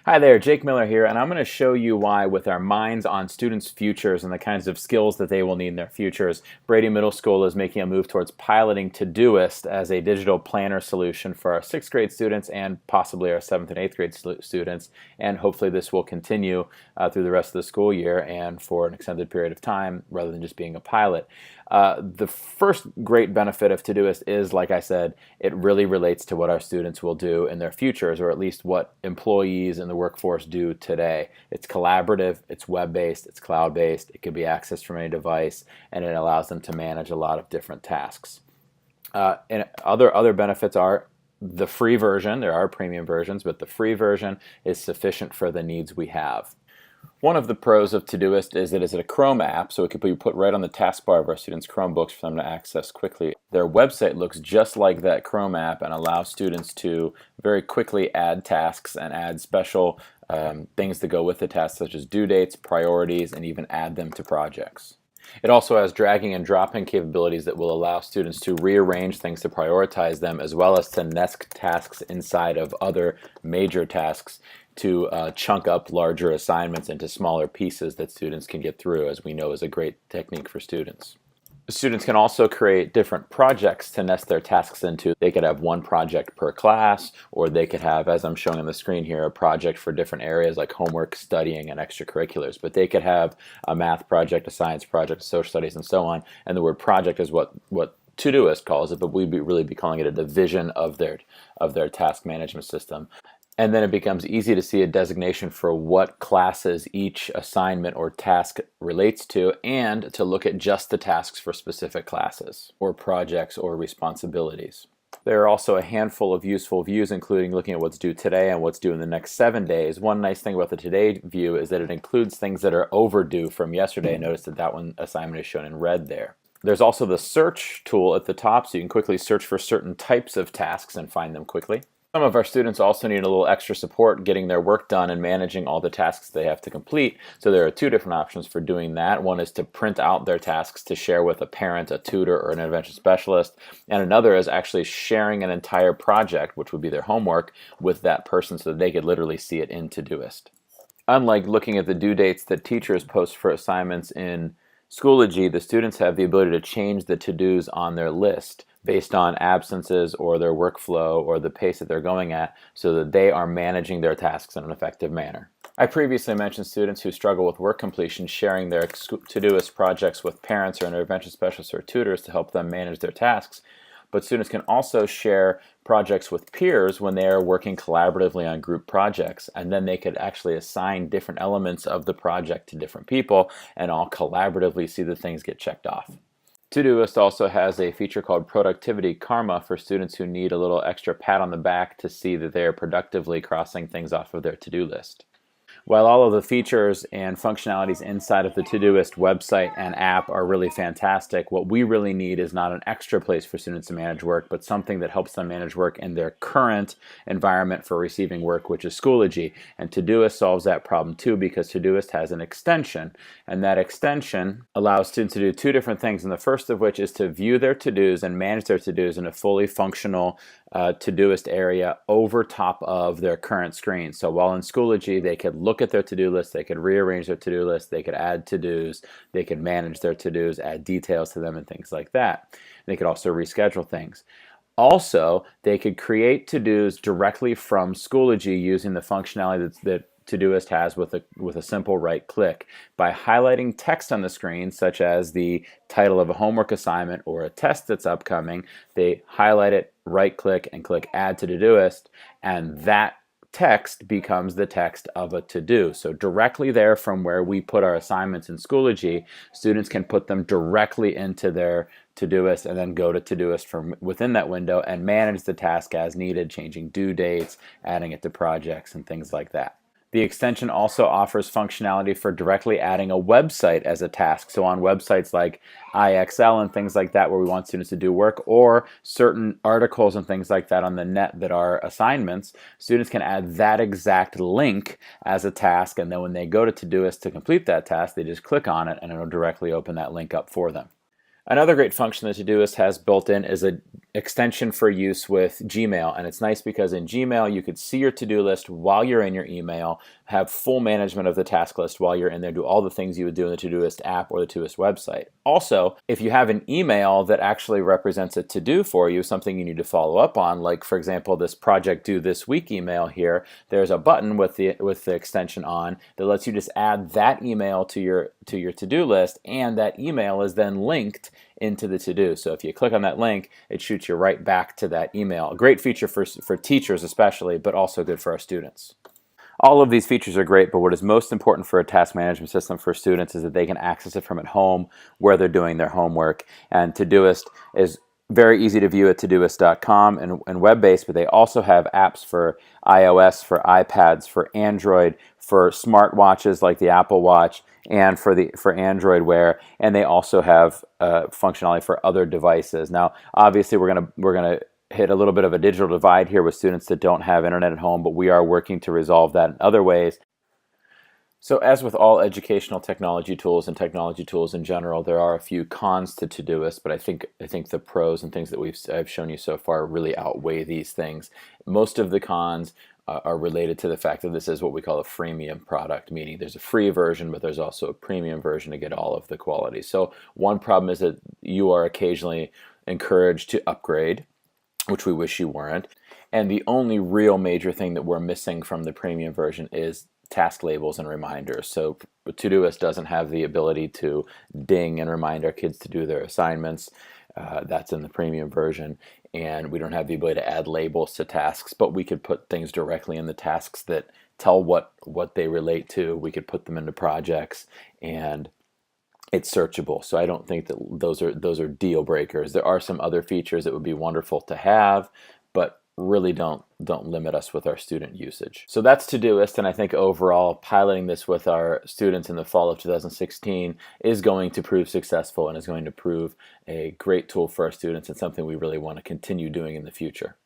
Hi there, Jake Miller here, and I'm going to show you why, with our minds on students' futures and the kinds of skills that they will need in their futures, Brady Middle School is making a move towards piloting ToDoIst as a digital planner solution for our 6th grade students and possibly our 7th and 8th grade students, and hopefully this will continue through the rest of the school year and for an extended period of time rather than just being a pilot. The first great benefit of ToDoIst is, like I said, it really relates to what our students will do in their futures, or at least what employees in the workforce do today. It's collaborative, it's web-based, it's cloud-based, it can be accessed from any device, and it allows them to manage a lot of different tasks. And other benefits are the free version. There are premium versions, but the free version is sufficient for the needs we have. One of the pros of ToDoIst is that it's a Chrome app, so it can be put right on the taskbar of our students' Chromebooks for them to access quickly. Their website looks just like that Chrome app and allows students to very quickly add tasks and add special things that go with the tasks, such as due dates, priorities, and even add them to projects. It also has dragging and dropping capabilities that will allow students to rearrange things to prioritize them, as well as to nest tasks inside of other major tasks to chunk up larger assignments into smaller pieces that students can get through, as we know is a great technique for students. Students can also create different projects to nest their tasks into. They could have one project per class, or they could have, as I'm showing on the screen here, a project for different areas like homework, studying, and extracurriculars. But they could have a math project, a science project, a social studies, and so on. And the word project is what ToDoIst calls it, but we'd really be calling it a division of their task management system. And then it becomes easy to see a designation for what classes each assignment or task relates to, and to look at just the tasks for specific classes or projects or responsibilities. There are also a handful of useful views, including looking at what's due today and what's due in the next 7 days. One nice thing about the Today view is that it includes things that are overdue from yesterday. Notice that one assignment is shown in red there. There's also the search tool at the top, so you can quickly search for certain types of tasks and find them quickly. Some of our students also need a little extra support getting their work done and managing all the tasks they have to complete. So there are two different options for doing that. One is to print out their tasks to share with a parent, a tutor, or an intervention specialist. And another is actually sharing an entire project, which would be their homework, with that person so that they could literally see it in ToDoIst. Unlike looking at the due dates that teachers post for assignments in Schoology, the students have the ability to change the to-dos on their list based on absences or their workflow or the pace that they're going at, so that they are managing their tasks in an effective manner. I previously mentioned students who struggle with work completion sharing their ToDoIst projects with parents or intervention specialists or tutors to help them manage their tasks. But students can also share projects with peers when they are working collaboratively on group projects, and then they could actually assign different elements of the project to different people and all collaboratively see the things get checked off. ToDoIst also has a feature called Productivity Karma for students who need a little extra pat on the back to see that they are productively crossing things off of their to-do list. While all of the features and functionalities inside of the ToDoIst website and app are really fantastic, what we really need is not an extra place for students to manage work, but something that helps them manage work in their current environment for receiving work, which is Schoology. And ToDoIst solves that problem too, because ToDoIst has an extension, and that extension allows students to do two different things, and the first of which is to view their to-dos and manage their to-dos in a fully functional ToDoIst area over top of their current screen. So while in Schoology, they could look at their to-do list, they could rearrange their to-do list, they could add to-dos, they could manage their to-dos, add details to them and things like that. They could also reschedule things. Also, they could create to-dos directly from Schoology using the functionality that ToDoIst has with a simple right click. By highlighting text on the screen, such as the title of a homework assignment or a test that's upcoming, they highlight it, right click, and click Add to ToDoIst, and that text becomes the text of a to-do. So directly there from where we put our assignments in Schoology, students can put them directly into their ToDoIst and then go to ToDoIst from within that window and manage the task as needed, changing due dates, adding it to projects, and things like that. The extension also offers functionality for directly adding a website as a task. So on websites like IXL and things like that, where we want students to do work, or certain articles and things like that on the net that are assignments, students can add that exact link as a task, and then when they go to ToDoIst to complete that task, they just click on it and it'll directly open that link up for them. Another great function that Todoist has built in is an extension for use with Gmail. And it's nice because in Gmail, you could see your to-do list while you're in your email, have full management of the task list while you're in there, do all the things you would do in the Todoist app or the Todoist website. Also, if you have an email that actually represents a to-do for you, something you need to follow up on, like for example, this project due this week email here, there's a button with the extension on that lets you just add that email to your to-do list, and that email is then linked into the to-do. So if you click on that link, it shoots you right back to that email. A great feature for teachers especially, but also good for our students. All of these features are great, but what is most important for a task management system for students is that they can access it from at home where they're doing their homework. And Todoist is very easy to view at Todoist.com and web-based, but they also have apps for iOS, for iPads, for Android, for smartwatches like the Apple Watch, and for Android Wear, and they also have functionality for other devices. Now, obviously, we're gonna hit a little bit of a digital divide here with students that don't have internet at home, but we are working to resolve that in other ways. So as with all educational technology tools and technology tools in general, there are a few cons to Todoist, but I think the pros and things that I've shown you so far really outweigh these things. Most of the cons are related to the fact that this is what we call a freemium product, meaning there's a free version, but there's also a premium version to get all of the quality. So one problem is that you are occasionally encouraged to upgrade, which we wish you weren't. And the only real major thing that we're missing from the premium version is task labels and reminders. So Todoist doesn't have the ability to ding and remind our kids to do their assignments. That's in the premium version. And we don't have the ability to add labels to tasks, but we could put things directly in the tasks that tell what they relate to. We could put them into projects, and it's searchable. So I don't think that those are deal breakers. There are some other features that would be wonderful to have, but really don't limit us with our student usage. So that's Todoist, and I think overall piloting this with our students in the fall of 2016 is going to prove successful and is going to prove a great tool for our students and something we really want to continue doing in the future.